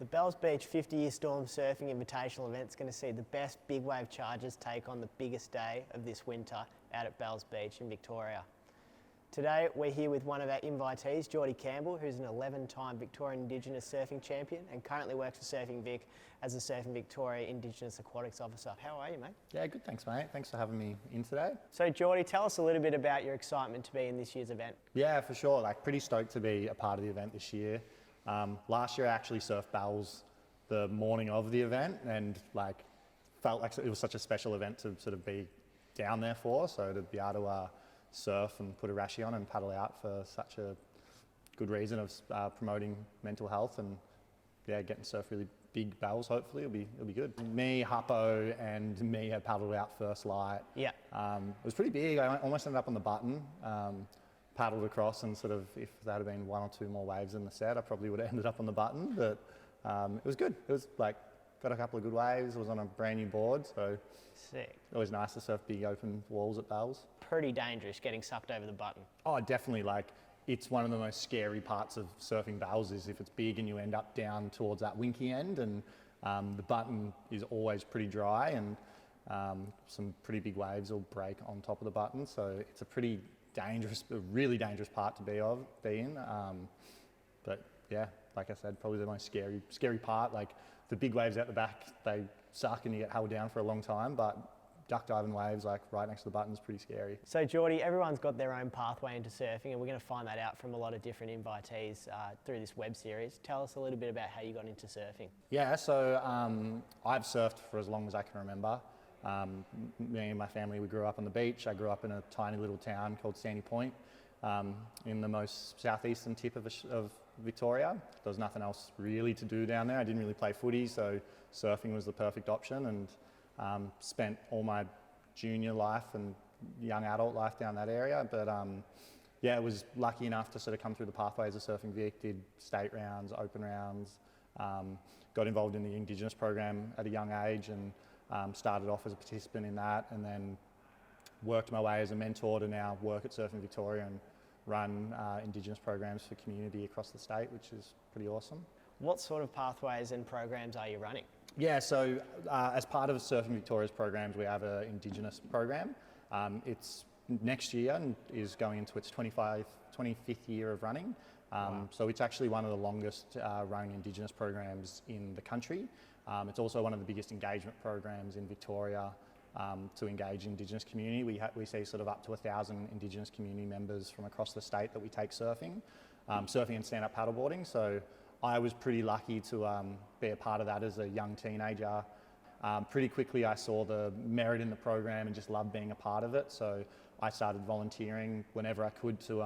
The Bells Beach 50-year Storm Surfing Invitational event is going to see the best big wave chargers take on the biggest day of this winter out at Bells Beach in Victoria. Today we're here with one of our invitees, Jordie Campbell, who's an 11-time Victorian Indigenous surfing champion and currently works for Surfing Vic as the Surfing Victoria Indigenous Aquatics Officer. How are you, mate? Yeah, good, thanks, mate. Thanks for having me in today. So Jordie, tell us a little bit about your excitement to be in this year's event. Yeah, for sure. Pretty stoked to be a part of the event this year. Last year I actually surfed Bells the morning of the event and felt like it was such a special event to sort of be down there for. So to be able to surf and put a rashie on and paddle out for such a good reason of promoting mental health and getting to surf really big Bells. Hopefully it'll be good. Me, Huppo and Mia paddled out first light. Yeah. It was pretty big. I almost ended up on the button. Paddled across and sort of, if there had been one or two more waves in the set, I probably would have ended up on the button, but it was good. It was got a couple of good waves. It was on a brand new board, so sick. Always nice to surf big open walls at Bells. Pretty dangerous getting sucked over the button. Oh, definitely. It's one of the most scary parts of surfing Bells is if it's big and you end up down towards that winky end, and the button is always pretty dry and some pretty big waves will break on top of the button, so it's a really dangerous part to be in. But yeah, like I said, probably the most scary part. The big waves out the back, they suck and you get held down for a long time, but duck diving waves right next to the button is pretty scary. So Jordie, everyone's got their own pathway into surfing and we're going to find that out from a lot of different invitees through this web series. Tell us a little bit about how you got into surfing. Yeah, so I've surfed for as long as I can remember. Me and my family, we grew up on the beach. I grew up in a tiny little town called Sandy Point in the most southeastern tip of Victoria. There was nothing else really to do down there. I didn't really play footy, so surfing was the perfect option, and spent all my junior life and young adult life down that area. But I was lucky enough to sort of come through the pathways of Surfing Vic, did state rounds, open rounds, got involved in the Indigenous program at a young age and started off as a participant in that, and then worked my way as a mentor to now work at Surfing Victoria and run Indigenous programs for community across the state, which is pretty awesome. What sort of pathways and programs are you running? Yeah, so as part of Surfing Victoria's programs, we have an Indigenous program. It's next year and is going into its 25th year of running. Wow. So it's actually one of the longest running Indigenous programs in the country. It's also one of the biggest engagement programs in Victoria to engage Indigenous community. We see sort of up to 1,000 Indigenous community members from across the state that we take surfing and stand-up paddleboarding. So I was pretty lucky to be a part of that as a young teenager. Pretty quickly I saw the merit in the program and just loved being a part of it. So I started volunteering whenever I could to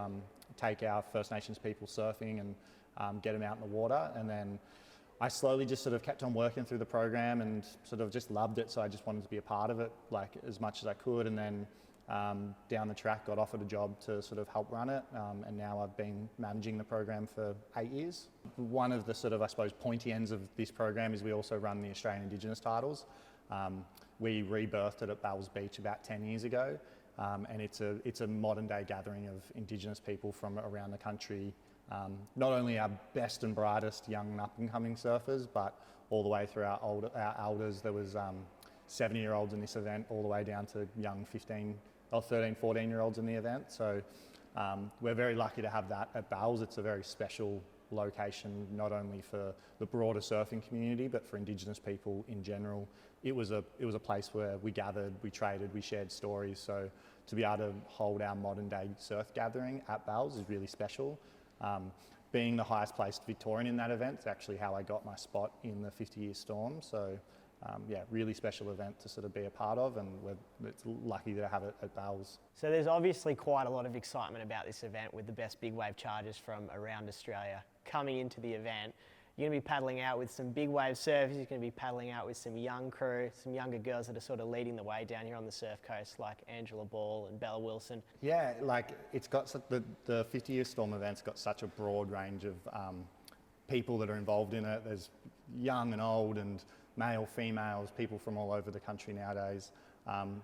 take our First Nations people surfing and get them out in the water. And then I slowly just sort of kept on working through the program and sort of just loved it. So I just wanted to be a part of it as much as I could. And then down the track got offered a job to sort of help run it. And now I've been managing the program for 8 years. One of the sort of, I suppose, pointy ends of this program is we also run the Australian Indigenous titles. We rebirthed it at Bells Beach about 10 years ago. And it's a modern day gathering of Indigenous people from around the country. Not only our best and brightest young and up and coming surfers, but all the way through our elders. There was 70-year-olds in this event, all the way down to young 13, 14-year-olds in the event. So we're very lucky to have that at Bells. It's a very special location, not only for the broader surfing community, but for Indigenous people in general. It was a place where we gathered, we traded, we shared stories. So to be able to hold our modern day surf gathering at Bells is really special. Being the highest placed Victorian in that event is actually how I got my spot in the 50-year storm. So really special event to sort of be a part of, and it's lucky to have it at Bells. So there's obviously quite a lot of excitement about this event with the best big wave chargers from around Australia coming into the event. You're going to be paddling out with some big wave surfers, you're going to be paddling out with some young crew, some younger girls that are sort of leading the way down here on the surf coast, like Angela Ball and Bella Wilson. Yeah, it's got the 50-year storm event's got such a broad range of people that are involved in it. There's young and old and male, females, people from all over the country nowadays.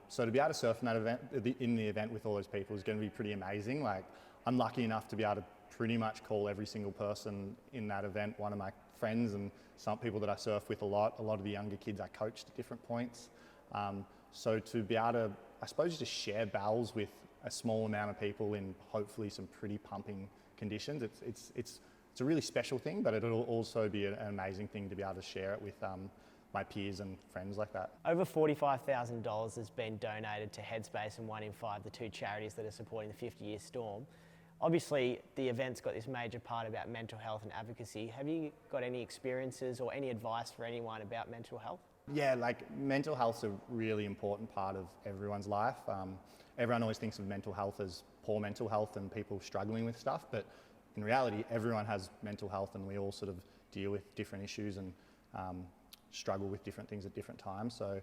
So to be able to surf in that event, in the event with all those people is going to be pretty amazing. I'm lucky enough to be able to pretty much call every single person in that event one of my friends and some people that I surf with a lot of the younger kids I coached at different points. So to be able to, I suppose, just share bells with a small amount of people in hopefully some pretty pumping conditions, it's a really special thing, but it'll also be an amazing thing to be able to share it with my peers and friends like that. Over $45,000 has been donated to Headspace and 1in5, the two charities that are supporting the 50-year storm. Obviously, the event's got this major part about mental health and advocacy. Have you got any experiences or any advice for anyone about mental health? Yeah, like mental health's a really important part of everyone's life. Everyone always thinks of mental health as poor mental health and people struggling with stuff, but in reality, everyone has mental health and we all sort of deal with different issues and struggle with different things at different times. So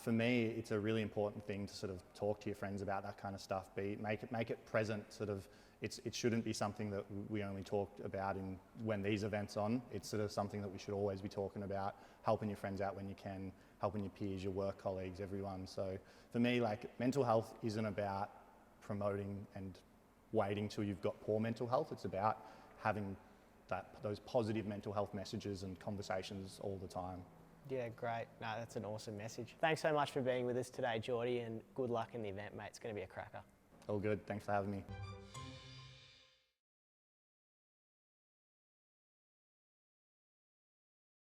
for me, it's a really important thing to sort of talk to your friends about that kind of stuff. Make it present. Sort of, it shouldn't be something that we only talk about when these events on. It's sort of something that we should always be talking about, helping your friends out when you can, helping your peers, your work colleagues, everyone. So for me, like mental health isn't about promoting and waiting till you've got poor mental health. It's about having those positive mental health messages and conversations all the time. Yeah, great. No, that's an awesome message. Thanks so much for being with us today, Jordie, and good luck in the event, mate. It's going to be a cracker. All good. Thanks for having me.